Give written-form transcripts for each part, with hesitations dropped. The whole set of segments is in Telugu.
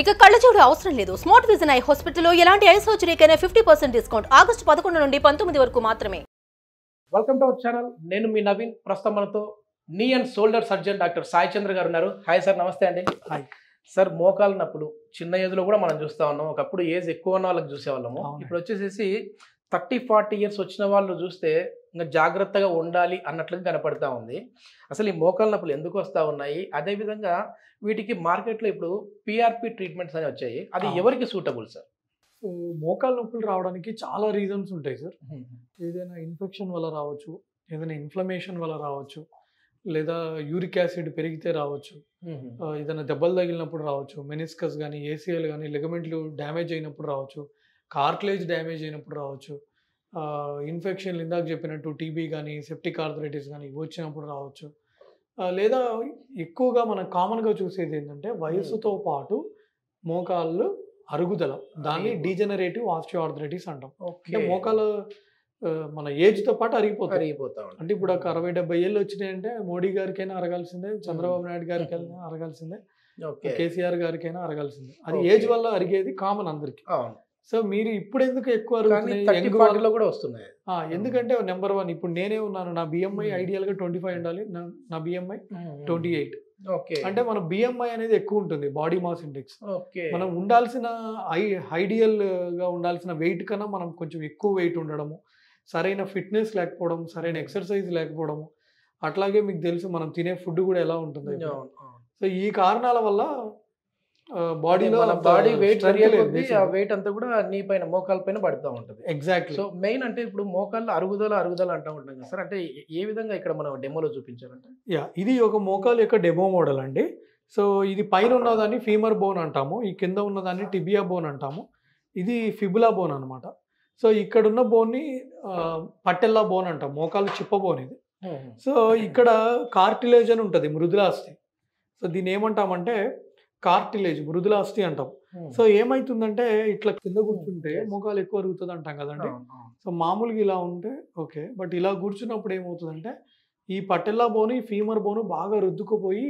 ఇక కళ్ళజోడు అవసరం లేదు. స్మార్ట్ విజన్ ఐ హాస్పిటల్లో ఎలాంటి ఐ సర్జరీకైనా 50% డిస్కౌంట్. ఆగస్టు 11 నుండి 19 వరకు మాత్రమే. Welcome to our channel. నేను మీ నవీన్. ప్రస్తుతం మనతో knee and shoulder surgeon doctor Sai Chandra గారు ఉన్నారు. హాయ్ సార్, నమస్తే అండి. హాయ్ సార్, మోకాలు నొప్పులు చిన్న ఏజ్లో కూడా మనం చూస్తూ ఉన్నాం. ఒకప్పుడు ఏజ్ ఎక్కువ ఉన్న వాళ్ళకి చూసేవాళ్ళము. ఇప్పుడు వచ్చేసేసి 30-40 ఇయర్స్ వచ్చిన వాళ్ళు చూస్తే ఇంకా జాగ్రత్తగా ఉండాలి అన్నట్లుగా కనపడతా ఉంది. అసలు ఈ మోకాలు నొప్పులు ఎందుకు వస్తూ ఉన్నాయి, అదేవిధంగా వీటికి మార్కెట్లో ఇప్పుడు పిఆర్పి ట్రీట్మెంట్స్ అని వచ్చాయి. అది ఎవరికి సూటబుల్ సార్? మోకాలు నొప్పులు రావడానికి చాలా రీజన్స్ ఉంటాయి సార్. ఏదైనా ఇన్ఫెక్షన్ వల్ల రావచ్చు, ఏదైనా ఇన్ఫ్లమేషన్ వల్ల రావచ్చు, లేదా యూరిక్ యాసిడ్ పెరిగితే రావచ్చు, ఏదైనా దెబ్బలు తగిలినప్పుడు రావచ్చు, మెనిస్కస్ కానీ ఏసీఎల్ కానీ లిగమెంట్లు డ్యామేజ్ అయినప్పుడు రావచ్చు, కార్టిలేజ్ డ్యామేజ్ అయినప్పుడు రావచ్చు, ఇన్ఫెక్షన్లు ఇందాక చెప్పినట్టు టీబీ కానీ సెప్టిక్ ఆర్థరైటిస్ కానీ వచ్చినప్పుడు రావచ్చు. లేదా ఎక్కువగా మనం కామన్గా చూసేది ఏంటంటే వయసుతో పాటు మోకాళ్ళు అరుగుదల, దాన్ని డీజనరేటివ్ ఆస్టియోఆర్థరైటిస్ అంటాం. అంటే మోకాలు మన ఏజ్తో పాటు అరిగిపోతాం. అంటే ఇప్పుడు ఒక 60-70 ఏళ్ళు వచ్చినాయంటే మోడీ గారికైనా అరగాల్సిందే, చంద్రబాబు నాయుడు గారికైనా అరగాల్సిందే, కేసీఆర్ గారికైనా అరగాల్సిందే. అది ఏజ్ వల్ల అరిగేది కామన్ అందరికి. సో మీరు ఇప్పుడు ఎందుకు ఎక్కువ కూడా వస్తున్నాయి? ఎందుకంటే నెంబర్ 1 ఇప్పుడు నేనే ఉన్నాను. నా బిఎంఐ ఐడియల్ గా 25 ఉండాలి. నా బిఎంఐ 28. అంటే మన బిఎంఐ అనేది ఎక్కువ ఉంటుంది, బాడీ మాస్ ఇండెక్స్. మనం ఉండాల్సిన ఐడియల్ గా ఉండాల్సిన వెయిట్ కన్నా మనం కొంచెం ఎక్కువ వెయిట్ ఉండడము, సరైన ఫిట్నెస్ లేకపోవడం, సరైన ఎక్సర్సైజ్ లేకపోవడము, అట్లాగే మీకు తెలుసు మనం తినే ఫుడ్ కూడా ఎలా ఉంటుంది. సో ఈ కారణాల వల్ల బాడీ వెయిట్ అంతా కూడా నీ పైన మోకాల పైన పడుతూ ఉంటుంది. ఎగ్జాక్ట్లీ. సో మెయిన్ అంటే ఇప్పుడు మోకాళ్ళ అరుగుదల అంటూ ఉంటాం కదా సార్. అంటే ఏ విధంగా ఇక్కడ మనం డెమోలో చూపించాలంటే, ఇది ఒక మోకాలు యొక్క డెమో మోడల్ అండి. సో ఇది పైన ఉన్నదాన్ని ఫీమర్ బోన్ అంటాము, ఈ కింద ఉన్నదాన్ని టిబియా బోన్ అంటాము, ఇది ఫిబులా బోన్ అనమాట. సో ఇక్కడ ఉన్న బోన్ని పట్టెల్లా బోన్ అంటాం, మోకాలు చిప్ప బోన్ ఇది. సో ఇక్కడ కార్టిలేజ్ అని ఉంటుంది, మృదులాస్థి. సో దీన్ని ఏమంటామంటే కార్టిలేజ్, మృదులాస్థి అంటాం. సో ఏమైతుందంటే ఇట్లా కింద కూర్చుంటే మోకాలు ఎక్కువ అరుగుతుంది అంటాం కదండి. సో మామూలుగా ఇలా ఉంటే ఓకే, బట్ ఇలా కూర్చున్నప్పుడు ఏమవుతుందంటే ఈ పట్టెల్లా బోను, ఈ ఫీమర్ బోను బాగా రుద్దుకుపోయి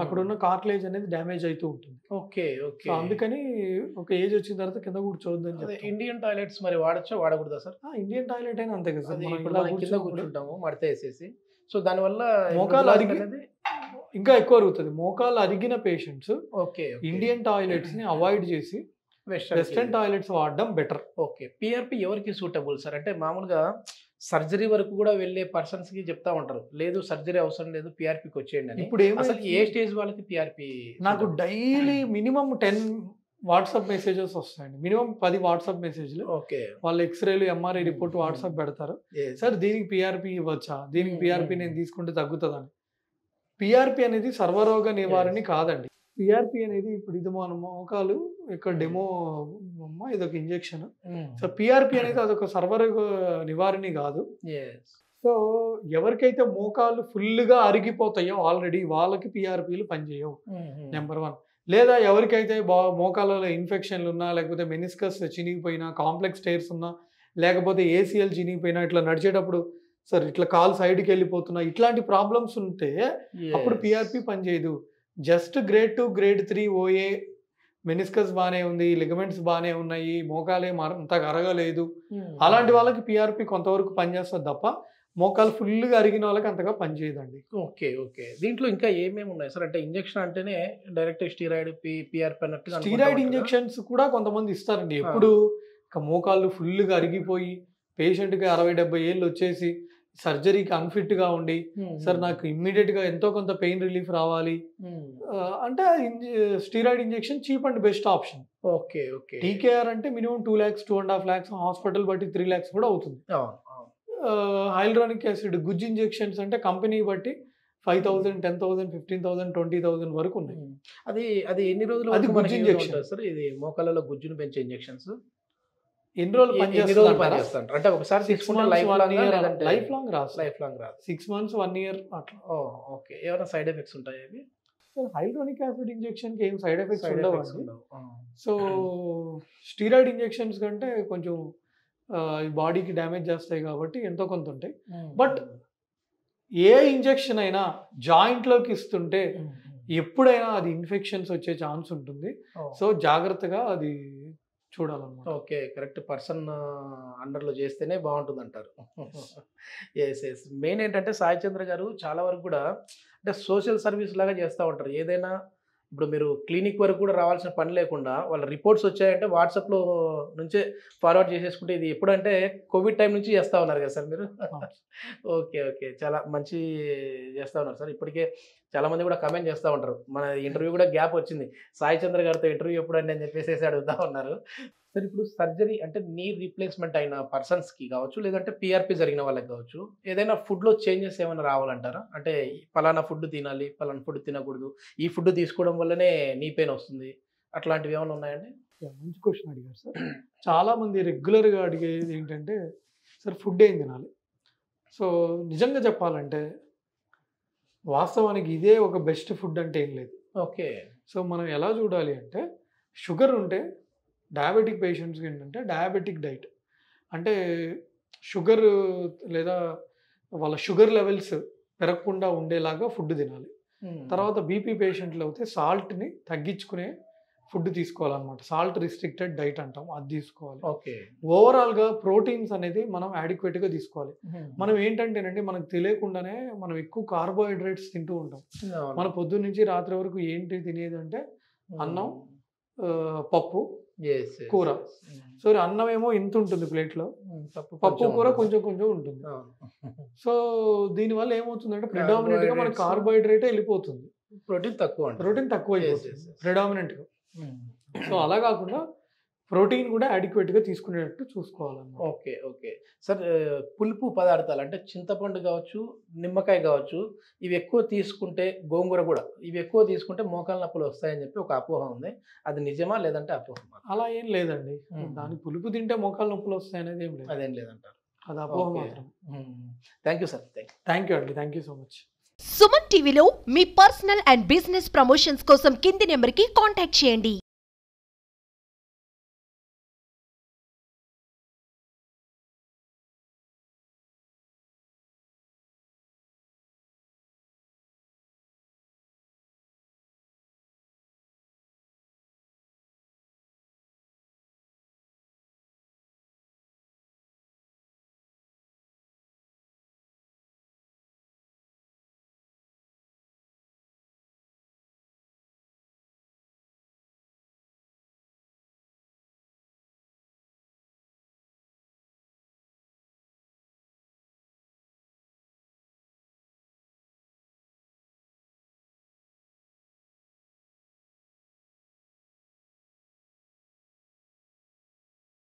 అక్కడ ఉన్న కార్టిలేజ్ అనేది డ్యామేజ్ అవుతూ ఉంటుంది. సో అందుకని ఒక ఏజ్ వచ్చిన తర్వాత కింద కూర్చోవద్దని. ఇండియన్ టాయిలెట్స్ మరి వాడచ్చా వాడకూడదా సార్? ఇండియన్ టాయిలెట్ అయినా అంతే కదా సార్, కింద కూర్చుంటాము మడత వేసేసి. సో దానివల్ల మోకాలు అరిగినది ఇంకా ఎక్కువ అరుగుతుంది. మోకాలు అరిగిన పేషెంట్స్ ఇండియన్ టాయిలెట్స్ ని అవాయిడ్ చేసి వెస్టర్న్ టాయిలెట్స్ వాడడం బెటర్. పిఆర్పి ఎవరికి సూటబుల్ సార్? అంటే మామూలుగా సర్జరీ వరకు కూడా వెళ్ళే పర్సన్స్ కి చెప్తా ఉంటారు, లేదు సర్జరీ అవసరం లేదు, పిఆర్పికి వచ్చేయండి అని. ఇప్పుడు అసలు ఏ స్టేజ్ వాళ్ళకి పిఆర్పి? నాకు డైలీ మినిమం 10 వాట్సాప్ మెసేజెస్ వస్తాయండి, మినిమం 10 వాట్సాప్ మెసేజ్లు. వాళ్ళు ఎక్స్రేలు, ఎంఆర్ఐ రిపోర్ట్ వాట్సాప్ పెడతారు. సార్ దీనికి పిఆర్పి ఇవ్వచ్చా, దీనికి పిఆర్పి నేను తీసుకుంటే తగ్గుతుందని. పిఆర్పి అనేది సర్వరోగ నివారణ కాదండి. పిఆర్పి అనేది ఇప్పుడు ఇది మన మోకాలు ఇక్కడ డెమో ఇదొక ఇంజెక్షన్. సో పిఆర్పి అనేది అదొక సర్వరోగ నివారణ కాదు. సో ఎవరికైతే మోకాలు ఫుల్గా అరిగిపోతాయో ఆల్రెడీ వాళ్ళకి పిఆర్పిలు పనిచేయవు, నెంబర్ 1. లేదా ఎవరికైతే మోకాలలో ఇన్ఫెక్షన్లు ఉన్నా, లేకపోతే మెనిస్కస్ చినిగిపోయినా, కాంప్లెక్స్ టైర్స్ ఉన్నా, లేకపోతే ఏసీఎల్ చినిగిపోయినా, ఇట్లా నడిచేటప్పుడు సార్ ఇట్లా కాల్ సైడ్కి వెళ్ళిపోతున్నా, ఇట్లాంటి ప్రాబ్లమ్స్ ఉంటే అప్పుడు పిఆర్పి పనిచేయదు. Just grade 2, grade 3 OA, meniscus బాగానే ఉంది, లిగమెంట్స్ బాగానే ఉన్నాయి, మోకాలే అంతగా అరగలేదు, అలాంటి వాళ్ళకి పిఆర్పి కొంతవరకు పనిచేస్తుంది తప్ప మోకాలు ఫుల్గా అరిగిన వాళ్ళకి అంతగా పనిచేయదండి. దీంట్లో ఇంకా ఏమేమి ఉన్నాయి సార్? అంటే ఇంజెక్షన్ అంటేనే డైరెక్ట్ స్టీరాయిడ్, పిఆర్పి అన్నట్టు స్టీరాయిడ్ ఇంజెక్షన్స్ కూడా కొంతమంది ఇస్తారండి. ఎప్పుడు మోకాళ్ళు ఫుల్గా అరిగిపోయి పేషెంట్కి 60-70 ఏళ్ళు వచ్చేసి సర్జరీకి అన్ఫిట్గా ఉండి, సార్ నాకు ఇమ్మీడియట్గా ఎంతో కొంత పెయిన్ రిలీఫ్ రావాలి అంటే steroid injection cheap and best option. TKR అంటే మినిమం 2 lakhs, 2.5 lakhs, హాస్పిటల్ బట్టి 3 lakhs కూడా అవుతుంది. హైల్యూరానిక్ యాసిడ్ గుజ్జు ఇంజెక్షన్స్ అంటే కంపెనీ బట్టి 5,000, 10,000, 15,000, 20,000 వరకు ఉన్నాయి. అది ఎన్ని రోజులు? అది గుజ్జు ఇంజెక్షన్ సార్. ఇది మోకాళ్ళలో గుజ్జును పెంచే ఇంజెక్షన్స్ ఎన్ని రోజులు పనిచేస్తారు? అంటే ఒకసారి తీసుకుంటే లైఫ్ లాంగ్ రాదు. 6 months, 1 year అట్లా. ఏమైనా సైడ్ ఎఫెక్ట్స్ ఉంటాయి? అవి హైల్యూరానిక్ యాసిడ్ ఇంజెక్షన్ కి ఏం సైడ్ ఎఫెక్ట్స్ ఉండవు. సో స్టీరాయిడ్ ఇంజెక్షన్స్ కంటే కొంచెం బాడీకి డ్యామేజ్ చేస్తాయి కాబట్టి ఎంతో కొంత ఉంటాయి. బట్ ఏ ఇంజెక్షన్ అయినా జాయింట్లోకి ఇస్తుంటే ఎప్పుడైనా అది ఇన్ఫెక్షన్స్ వచ్చే ఛాన్స్ ఉంటుంది. సో జాగ్రత్తగా అది చూడాలన్నమాట. ఓకే, కరెక్ట్ పర్సన్ అండర్లో చేస్తేనే బాగుంటుంది అంటారు. ఎస్ ఎస్ మెయిన్ ఏంటంటే సాయి చంద్ర గారు చాలా వరకు కూడా అంటే సోషల్ సర్వీస్ లాగా చేస్తూ ఉంటారు. ఏదైనా ఇప్పుడు మీరు క్లినిక్ వరకు కూడా రావాల్సిన పని లేకుండా వాళ్ళ రిపోర్ట్స్ వచ్చాయంటే వాట్సాప్లో నుంచే ఫార్వర్డ్ చేసేసుకుంటే, ఇది ఎప్పుడంటే కోవిడ్ టైం నుంచి చేస్తూ ఉన్నారు కదా సార్ మీరు. ఓకే ఓకే, చాలా మంచి చేస్తూ ఉన్నారు సార్. ఇప్పటికే చాలామంది కూడా కమెంట్ చేస్తూ ఉంటారు, మన ఇంటర్వ్యూ కూడా గ్యాప్ వచ్చింది, సాయి చంద్ర గారితో ఇంటర్వ్యూ ఎప్పుడండి అని చెప్పేసి అడుగుతూ ఉన్నారు. సార్ ఇప్పుడు సర్జరీ అంటే నీ రీప్లేస్మెంట్ అయిన పర్సన్స్కి కావచ్చు, లేదంటే పిఆర్పి జరిగిన వాళ్ళకి కావచ్చు, ఏదైనా ఫుడ్లో చేంజెస్ ఏమైనా రావాలంటారా? అంటే పలానా ఫుడ్ తినాలి, పలానా ఫుడ్ తినకూడదు, ఈ ఫుడ్ తీసుకోవడం వల్లనే నీ పెయిన్ వస్తుంది, అట్లాంటివి ఏమైనా ఉన్నాయండి? మంచి క్వశ్చన్ అడిగారు సార్. చాలామంది రెగ్యులర్గా అడిగేది ఏంటంటే సార్ ఫుడ్ ఏం తినాలి. సో నిజంగా చెప్పాలంటే వాస్తవానికి ఇదే ఒక బెస్ట్ ఫుడ్ అంటే ఏం లేదు. ఓకే, సో మనం ఎలా చూడాలి అంటే షుగర్ ఉంటే డయాబెటిక్ పేషెంట్స్కి ఏంటంటే డయాబెటిక్ డైట్ అంటే షుగర్ లేదా వాళ్ళ షుగర్ లెవెల్స్ పెరగకుండా ఉండేలాగా ఫుడ్ తినాలి. తర్వాత బీపీ పేషెంట్లు అయితే సాల్ట్ని తగ్గించుకునే ఫుడ్ తీసుకోవాలన్నమాట. సాల్ట్ రిస్ట్రిక్టెడ్ డైట్ అంటాం, అది తీసుకోవాలి. ఓకే, ఓవరాల్గా ప్రోటీన్స్ అనేది మనం యాడిక్వేట్గా తీసుకోవాలి. మనం ఏంటంటేనండి మనకు తెలియకుండానే మనం ఎక్కువ కార్బోహైడ్రేట్స్ తింటూ ఉంటాం. మన పొద్దున్న నుంచి రాత్రి వరకు ఏంటి తినేది అంటే అన్నం, పప్పు, కూర. సో అన్నం ఏమో ఇంత ఉంటుంది ప్లేట్లో, పప్పు కూర కొంచెం కొంచెం ఉంటుంది. సో దీనివల్ల ఏమవుతుందంటే ప్రిడామినెంట్గా మన కార్బోహైడ్రేట్ వెళ్ళిపోతుంది, ప్రోటీన్ తక్కువ అయిపోతుంది ప్రిడామినెంట్గా. సో అలా కాకుండా ప్రోటీన్ కూడా అడిక్వేట్గా తీసుకునేటట్టు చూసుకోవాలన్నమాట. ఓకే ఓకే సార్, పులుపు పదార్థాలు అంటే చింతపండు కావచ్చు, నిమ్మకాయ కావచ్చు, ఇవి ఎక్కువ తీసుకుంటే, గోంగూర కూడా, ఇవి ఎక్కువ తీసుకుంటే మోకాల నొప్పులు వస్తాయని చెప్పి ఒక అపోహ ఉంది. అది నిజమా లేదంటే అపోహమా? అలా ఏం లేదండి. దాని పులుపు తింటే మోకాల నొప్పులు వస్తాయి అనేది ఏం లేదు. అదేం లేదంటారు, అది అపోహ మాత్రం. Thank you sir. Thank you అండి, thank you so much. Suman టీవీలో మీ పర్సనల్ అండ్ బిజినెస్ ప్రమోషన్స్ కోసం కింది నెంబర్కి కాంటాక్ట్ చేయండి.